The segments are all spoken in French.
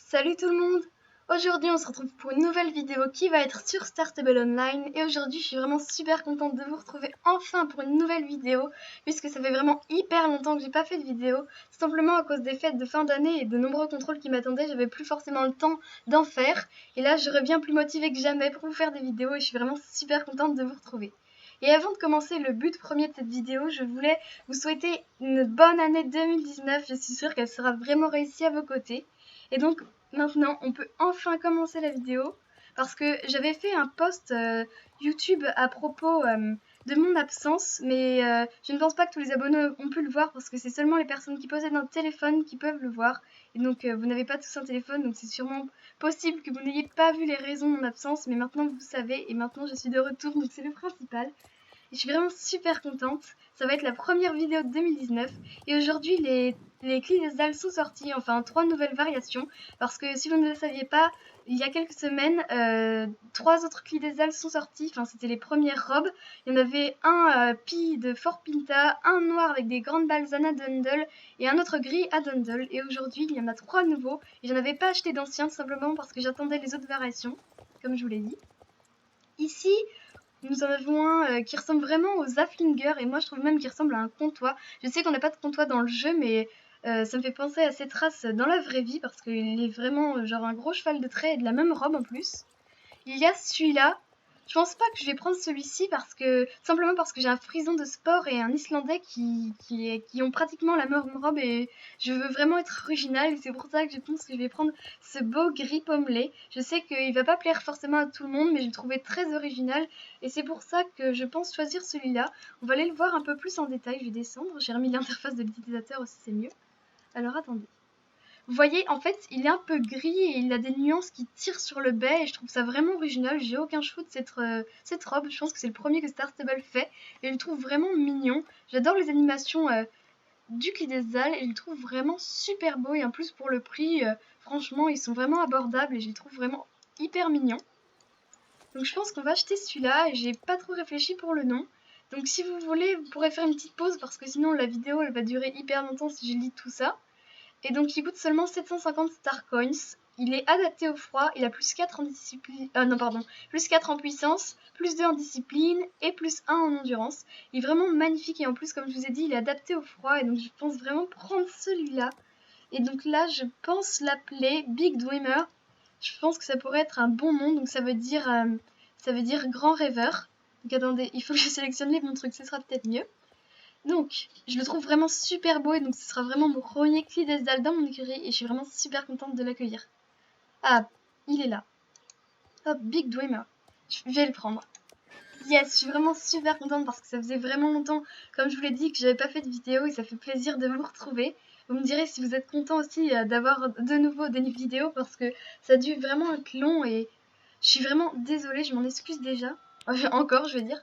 Salut tout le monde! Aujourd'hui on se retrouve pour une nouvelle vidéo qui va être sur Star Stable Online et aujourd'hui je suis vraiment super contente de vous retrouver enfin pour une nouvelle vidéo puisque ça fait vraiment hyper longtemps que j'ai pas fait de vidéo, tout simplement à cause des fêtes de fin d'année et de nombreux contrôles qui m'attendaient, j'avais plus forcément le temps d'en faire et là je reviens plus motivée que jamais pour vous faire des vidéos et je suis vraiment super contente de vous retrouver. Et avant de commencer le but premier de cette vidéo, je voulais vous souhaiter une bonne année 2019, je suis sûre qu'elle sera vraiment réussie à vos côtés. Et donc maintenant, on peut enfin commencer la vidéo parce que j'avais fait un post YouTube à propos de mon absence, mais je ne pense pas que tous les abonnés ont pu le voir parce que c'est seulement les personnes qui possèdent un téléphone qui peuvent le voir. Et donc, vous n'avez pas tous un téléphone, donc c'est sûrement possible que vous n'ayez pas vu les raisons de mon absence, mais maintenant vous savez et maintenant je suis de retour, donc c'est le principal. Et je suis vraiment super contente. Ça va être la première vidéo de 2019. Et aujourd'hui, les clés des dalles sont sorties, enfin 3 nouvelles variations. Parce que si vous ne le saviez pas, il y a quelques semaines, 3 autres clés des dalles sont sorties. Enfin, c'était les premières robes. Il y en avait un pie de Fort Pinta, un noir avec des grandes balles Anna Dundle et un autre gris à Dundle. Et aujourd'hui, il y en a 3 nouveaux. Et je n'avais pas acheté d'anciens simplement parce que j'attendais les autres variations, comme je vous l'ai dit. Ici, nous en avons un qui ressemble vraiment aux Zaflinger et moi je trouve même qu'il ressemble à un comtois. Je sais qu'on n'a pas de comtois dans le jeu mais ça me fait penser à cette race dans la vraie vie parce qu'il est vraiment genre un gros cheval de trait et de la même robe en plus. Il y a celui-là. Je pense pas que je vais prendre celui-ci parce que simplement parce que j'ai un frison de sport et un islandais qui ont pratiquement la même robe et je veux vraiment être originale et c'est pour ça que je pense que je vais prendre ce beau gris pommelé. Je sais qu'il va pas plaire forcément à tout le monde mais je le trouvais très original et c'est pour ça que je pense choisir celui-là. On va aller le voir un peu plus en détail, je vais descendre. J'ai remis l'interface de l'utilisateur aussi, c'est mieux. Alors attendez. Vous voyez, en fait, il est un peu gris et il a des nuances qui tirent sur le bai et je trouve ça vraiment original. J'ai aucun cheveu de cette robe. Je pense que c'est le premier que Star Stable fait et je le trouve vraiment mignon. J'adore les animations du Clé des Halles et je le trouve vraiment super beau. Et en plus, pour le prix, franchement, ils sont vraiment abordables et je les trouve vraiment hyper mignons. Donc je pense qu'on va acheter celui-là et j'ai pas trop réfléchi pour le nom. Donc si vous voulez, vous pourrez faire une petite pause parce que sinon la vidéo elle va durer hyper longtemps si je lis tout ça. Et donc il coûte seulement 750 Star Coins. Il est adapté au froid, il a plus 4 en discipline. Non, pardon, plus 4 en puissance, plus 2 en discipline et plus 1 en endurance. Il est vraiment magnifique et en plus, comme je vous ai dit, il est adapté au froid. Et donc je pense vraiment prendre celui-là. Et donc là, je pense l'appeler Big Dreamer. Je pense que ça pourrait être un bon nom, donc ça veut dire grand rêveur. Donc attendez, il faut que je sélectionne les bons trucs, ce sera peut-être mieux. Donc, je le trouve vraiment super beau et donc ce sera vraiment mon premier clé d'Esdal dans mon écurie et je suis vraiment super contente de l'accueillir. Ah, il est là. Hop, Big Dreamer. Je vais le prendre. Yes, je suis vraiment super contente parce que ça faisait vraiment longtemps, comme je vous l'ai dit, que j'avais pas fait de vidéo et ça fait plaisir de vous retrouver. Vous me direz si vous êtes content aussi d'avoir de nouveau des vidéos parce que ça a dû vraiment être long et je suis vraiment désolée, je m'en excuse déjà. Encore, je veux dire.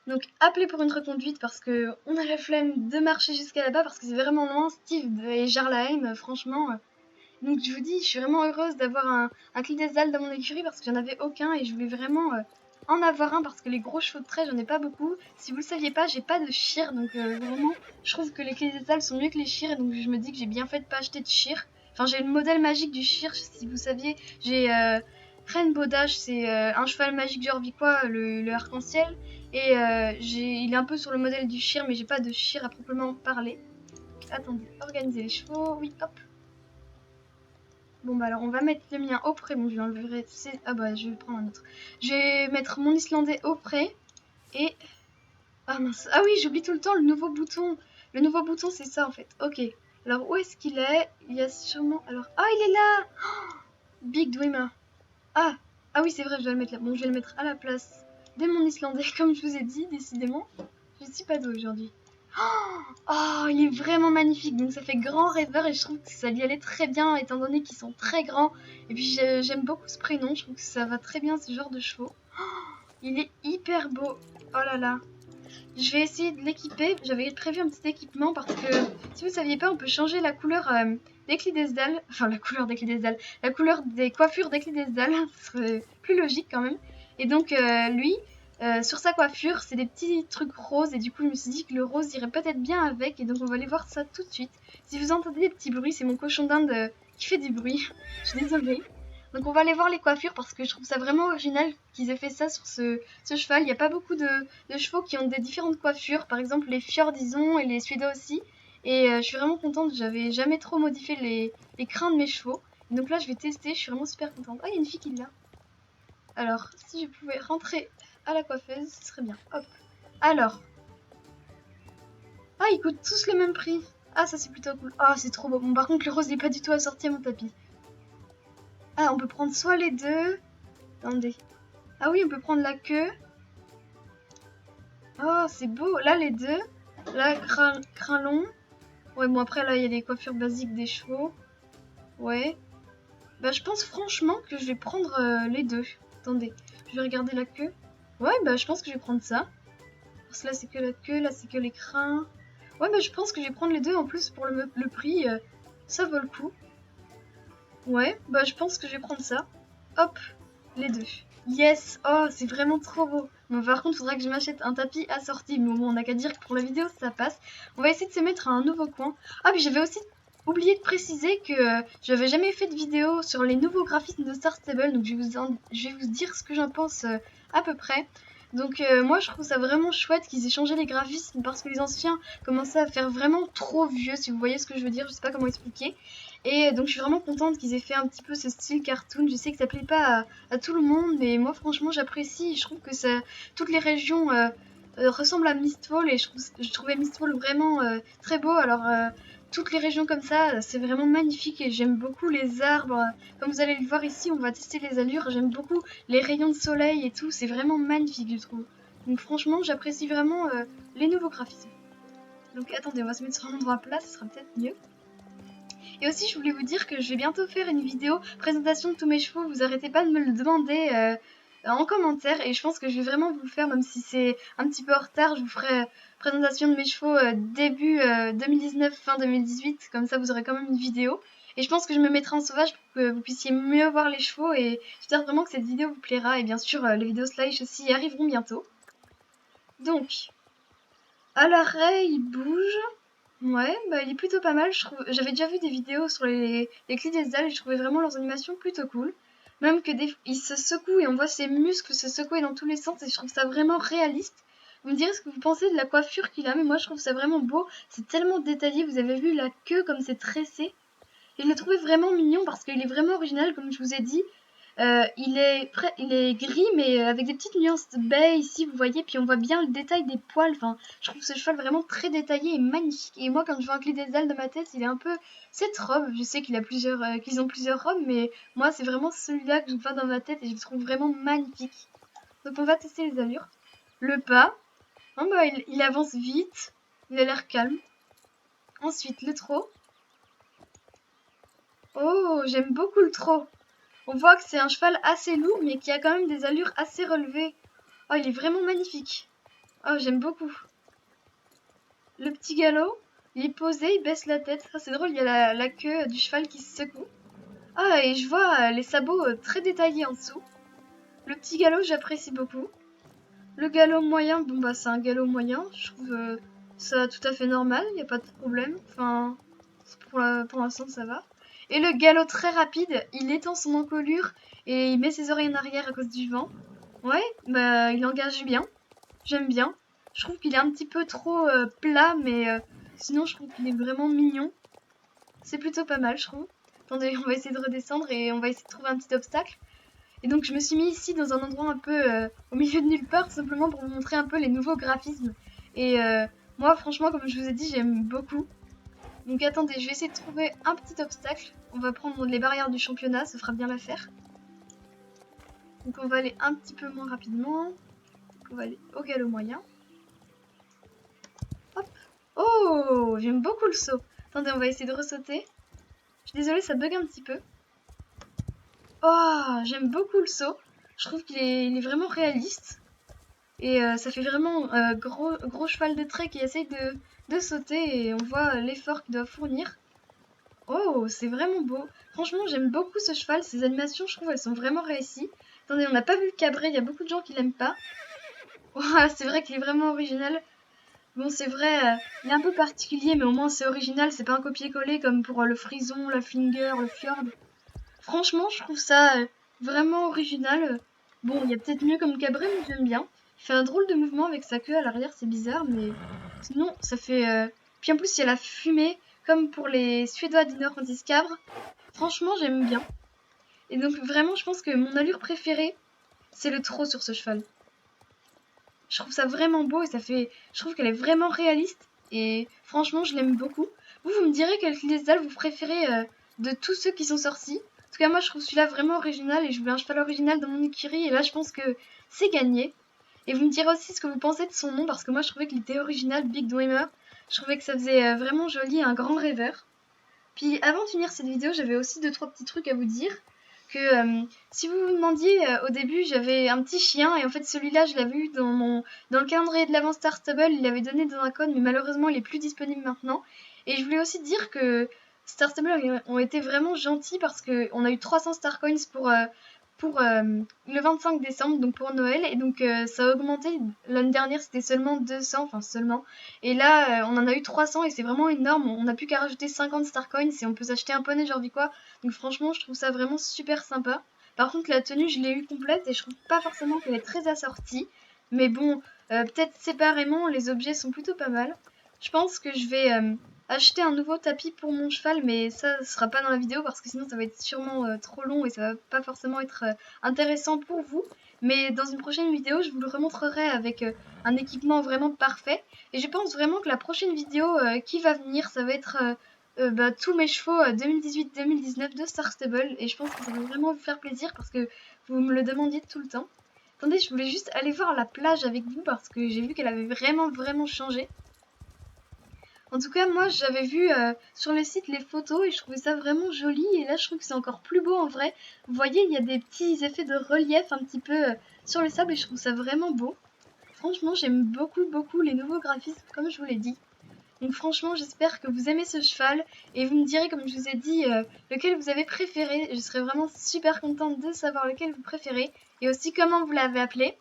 Donc appelez pour une reconduite parce que on a la flemme de marcher jusqu'à là-bas parce que c'est vraiment loin, Steve et Jarlaheim, franchement. Donc je vous dis, je suis vraiment heureuse d'avoir un clé des Halles dans mon écurie parce que j'en avais aucun et je voulais vraiment en avoir un parce que les gros chevaux de trait, j'en ai pas beaucoup. Si vous le saviez pas, j'ai pas de Shire, donc vraiment, je trouve que les clés des Halles sont mieux que les Shire et donc je me dis que j'ai bien fait de pas acheter de Shire. Enfin, j'ai le modèle magique du Shire, si vous saviez, j'ai Rainbow Dash, c'est un cheval magique du Orviquois, le arc-en-ciel. Et il est un peu sur le modèle du Shire, mais j'ai pas de Shire à proprement parler. Attendez, organiser les chevaux, oui, hop. Bon bah alors on va mettre le mien au pré, bon je l'enleverai, ah bah je vais prendre un autre. Je vais mettre mon Islandais au pré, et... Ah mince, ah oui j'oublie tout le temps le nouveau bouton. Le nouveau bouton c'est ça en fait, ok. Alors où est-ce qu'il est? Il y a sûrement... Alors... Ah il est là! Big Dreamer. Ah, ah oui c'est vrai je dois le mettre là, bon je vais le mettre à la place de mon Islandais comme je vous ai dit, décidément. Je suis pas douée aujourd'hui. Oh, il est vraiment magnifique. Donc ça fait grand rêveur et je trouve que ça lui allait très bien étant donné qu'ils sont très grands. Et puis j'aime beaucoup ce prénom. Je trouve que ça va très bien ce genre de chevaux. Il est hyper beau. Oh là là. Je vais essayer de l'équiper. J'avais prévu un petit équipement parce que si vous ne saviez pas, on peut changer la couleur des clés des dalles. Enfin, la couleur des clés des dalles. La couleur des coiffures des clés des dalles. Ce serait plus logique quand même. Et donc lui, sur sa coiffure, c'est des petits trucs roses et du coup je me suis dit que le rose irait peut-être bien avec et donc on va aller voir ça tout de suite. Si vous entendez des petits bruits, c'est mon cochon d'Inde qui fait du bruit, je suis désolée. Donc on va aller voir les coiffures parce que je trouve ça vraiment original qu'ils aient fait ça sur ce cheval. Il n'y a pas beaucoup de chevaux qui ont des différentes coiffures, par exemple les Fjord disons et les Suédois aussi. Et je suis vraiment contente, j'avais jamais trop modifié les crins de mes chevaux. Et donc là je vais tester, je suis vraiment super contente. Ah il y a une fille qui est là. Alors si je pouvais rentrer à la coiffeuse, ce serait bien. Hop. Alors. Ah, ils coûtent tous le même prix. Ah, ça c'est plutôt cool. Ah, c'est trop beau. Bon, par contre, le rose n'est pas du tout assorti à mon tapis. Ah, on peut prendre soit les deux. Attendez. Ah oui, on peut prendre la queue. Oh, c'est beau. Là, les deux. Là, crin long. Ouais, bon, après, là, il y a les coiffures basiques des chevaux. Ouais. Bah, je pense franchement que je vais prendre les deux. Attendez. Je vais regarder la queue. Ouais, bah, je pense que je vais prendre ça. Parce que là, c'est que la queue. Là, c'est que les crins. Ouais, bah, je pense que je vais prendre les deux. En plus, pour le prix, ça vaut le coup. Ouais, bah je pense que je vais prendre ça. Hop, les deux. Yes! Oh, c'est vraiment trop beau. Bon, par contre, il faudrait que je m'achète un tapis assorti. Mais bon, on n'a qu'à dire que pour la vidéo, ça passe. On va essayer de se mettre à un nouveau coin. Ah, puis j'avais aussi oublié de préciser que je n'avais jamais fait de vidéo sur les nouveaux graphismes de Star Stable. Donc, je vais vous dire ce que j'en pense à peu près. Donc, moi, je trouve ça vraiment chouette qu'ils aient changé les graphismes parce que les anciens commençaient à faire vraiment trop vieux, si vous voyez ce que je veux dire. Je sais pas comment expliquer. Et donc je suis vraiment contente qu'ils aient fait un petit peu ce style cartoon. Je sais que ça plaît pas à tout le monde, mais moi franchement j'apprécie. Je trouve que toutes les régions ressemblent à Mistfall et je trouvais Mistfall vraiment très beau. Alors toutes les régions comme ça, c'est vraiment magnifique et j'aime beaucoup les arbres. Comme vous allez le voir ici, on va tester les allures. J'aime beaucoup les rayons de soleil et tout. C'est vraiment magnifique je trouve. Donc franchement j'apprécie vraiment les nouveaux graphismes. Donc attendez, on va se mettre sur un endroit plat, ce sera peut-être mieux. Et aussi, je voulais vous dire que je vais bientôt faire une vidéo présentation de tous mes chevaux. Vous arrêtez pas de me le demander en commentaire. Et je pense que je vais vraiment vous le faire, même si c'est un petit peu en retard. Je vous ferai présentation de mes chevaux début 2019, fin 2018. Comme ça, vous aurez quand même une vidéo. Et je pense que je me mettrai en sauvage pour que vous puissiez mieux voir les chevaux. Et j'espère vraiment que cette vidéo vous plaira. Et bien sûr, les vidéos slash aussi arriveront bientôt. Donc, à l'arrêt, il bouge. Ouais, bah il est plutôt pas mal, je trouve. J'avais déjà vu des vidéos sur les clés des dalles et je trouvais vraiment leurs animations plutôt cool. Même que il se secoue et on voit ses muscles se secouer dans tous les sens et je trouve ça vraiment réaliste. Vous me direz ce que vous pensez de la coiffure qu'il a, mais moi je trouve ça vraiment beau. C'est tellement détaillé, vous avez vu la queue comme c'est tressé. Et je le trouvais vraiment mignon parce qu'il est vraiment original, comme je vous ai dit. Il est gris, mais avec des petites nuances de baie ici, vous voyez. Puis on voit bien le détail des poils. Enfin, je trouve ce cheval vraiment très détaillé et magnifique. Et moi, quand je vois un clé des ailes de ma tête, il est un peu cette robe. Je sais qu'ils ont plusieurs robes, mais moi, c'est vraiment celui-là que je vois dans ma tête et je le trouve vraiment magnifique. Donc on va tester les allures. Le pas. Oh, bah, il avance vite. Il a l'air calme. Ensuite, le trot. Oh, j'aime beaucoup le trot. On voit que c'est un cheval assez lourd, mais qui a quand même des allures assez relevées. Oh, il est vraiment magnifique. Oh, j'aime beaucoup. Le petit galop, il est posé, il baisse la tête. Ah, c'est drôle, il y a la queue du cheval qui se secoue. Ah, et je vois les sabots très détaillés en dessous. Le petit galop, j'apprécie beaucoup. Le galop moyen, bon bah c'est un galop moyen. Je trouve ça tout à fait normal, il n'y a pas de problème. Enfin, pour l'instant, ça va. Et le galop très rapide, il étend son encolure et il met ses oreilles en arrière à cause du vent. Ouais, bah il engage bien. J'aime bien. Je trouve qu'il est un petit peu trop plat, mais sinon je trouve qu'il est vraiment mignon. C'est plutôt pas mal, je trouve. Attendez, on va essayer de redescendre et on va essayer de trouver un petit obstacle. Et donc je me suis mis ici dans un endroit un peu au milieu de nulle part, simplement pour vous montrer un peu les nouveaux graphismes. Et moi, franchement, comme je vous ai dit, j'aime beaucoup. Donc attendez, je vais essayer de trouver un petit obstacle. On va prendre les barrières du championnat, ça fera bien l'affaire. Donc on va aller un petit peu moins rapidement. Donc on va aller au galop moyen. Hop. Oh, j'aime beaucoup le saut. Attendez, on va essayer de ressauter. Je suis désolée, ça bug un petit peu. Oh, j'aime beaucoup le saut. Je trouve il est vraiment réaliste. Et ça fait vraiment gros cheval de trait qui essaye de sauter et on voit l'effort qu'il doit fournir. Oh, c'est vraiment beau. Franchement, j'aime beaucoup ce cheval. Ses animations, je trouve, elles sont vraiment réussies. Attendez, on n'a pas vu le cabré. Il y a beaucoup de gens qui l'aiment pas. Ouah, c'est vrai qu'il est vraiment original. Bon, c'est vrai, il est un peu particulier, mais au moins c'est original, c'est pas un copier-coller comme pour le frison, la finger, le fjord. Franchement, je trouve ça vraiment original. Bon, il y a peut-être mieux comme cabré, mais j'aime bien. Il fait un drôle de mouvement avec sa queue à l'arrière, c'est bizarre, mais sinon, ça fait... Puis en plus, il y a la fumée, comme pour les Suédois du Nord quand ils se cabrent. Franchement, j'aime bien. Et donc, vraiment, je pense que mon allure préférée, c'est le trot sur ce cheval. Je trouve ça vraiment beau et ça fait... Je trouve qu'elle est vraiment réaliste. Et franchement, je l'aime beaucoup. Vous me direz quel Clydesdale vous préférez de tous ceux qui sont sortis. En tout cas, moi, je trouve celui-là vraiment original et je voulais un cheval original dans mon écurie. Et là, je pense que c'est gagné. Et vous me direz aussi ce que vous pensez de son nom parce que moi, je trouvais qu'il était original, Big Dreamer. Je trouvais que ça faisait vraiment joli, un grand rêveur. Puis avant de finir cette vidéo, j'avais aussi 2-3 petits trucs à vous dire. Que si vous vous demandiez au début, j'avais un petit chien et en fait celui-là, je l'avais eu dans le calendrier de l'avant Star Stable, il l'avait donné dans un code, mais malheureusement, il est plus disponible maintenant. Et je voulais aussi dire que Star Stable ont été vraiment gentils parce que on a eu 300 Star Coins pour le 25 décembre, donc pour Noël, et donc ça a augmenté. L'année dernière, c'était seulement 200, enfin seulement. Et là, on en a eu 300 et c'est vraiment énorme. On n'a plus qu'à rajouter 50 Star Coins et on peut s'acheter un poney, genre quoi. Donc franchement, je trouve ça vraiment super sympa. Par contre, la tenue, je l'ai eu complète et je trouve pas forcément qu'elle est très assortie. Mais bon, peut-être séparément, les objets sont plutôt pas mal. Je pense que je vais acheter un nouveau tapis pour mon cheval, mais ça sera pas dans la vidéo parce que sinon ça va être sûrement trop long et ça va pas forcément être intéressant pour vous. Mais dans une prochaine vidéo, je vous le remontrerai avec un équipement vraiment parfait. Et je pense vraiment que la prochaine vidéo qui va venir, ça va être tous mes chevaux 2018-2019 de Star Stable. Et je pense que ça va vraiment vous faire plaisir parce que vous me le demandiez tout le temps. Attendez, je voulais juste aller voir la plage avec vous parce que j'ai vu qu'elle avait vraiment changé. En tout cas, moi, j'avais vu sur le site les photos et je trouvais ça vraiment joli. Et là, je trouve que c'est encore plus beau en vrai. Vous voyez, il y a des petits effets de relief un petit peu sur le sable et je trouve ça vraiment beau. Franchement, j'aime beaucoup les nouveaux graphismes, comme je vous l'ai dit. Donc franchement, j'espère que vous aimez ce cheval et vous me direz, comme je vous ai dit, lequel vous avez préféré. Je serais vraiment super contente de savoir lequel vous préférez et aussi comment vous l'avez appelé.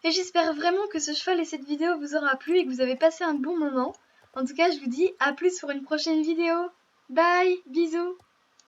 Et j'espère vraiment que ce cheval et cette vidéo vous aura plu et que vous avez passé un bon moment. En tout cas, je vous dis à plus pour une prochaine vidéo. Bye, bisous.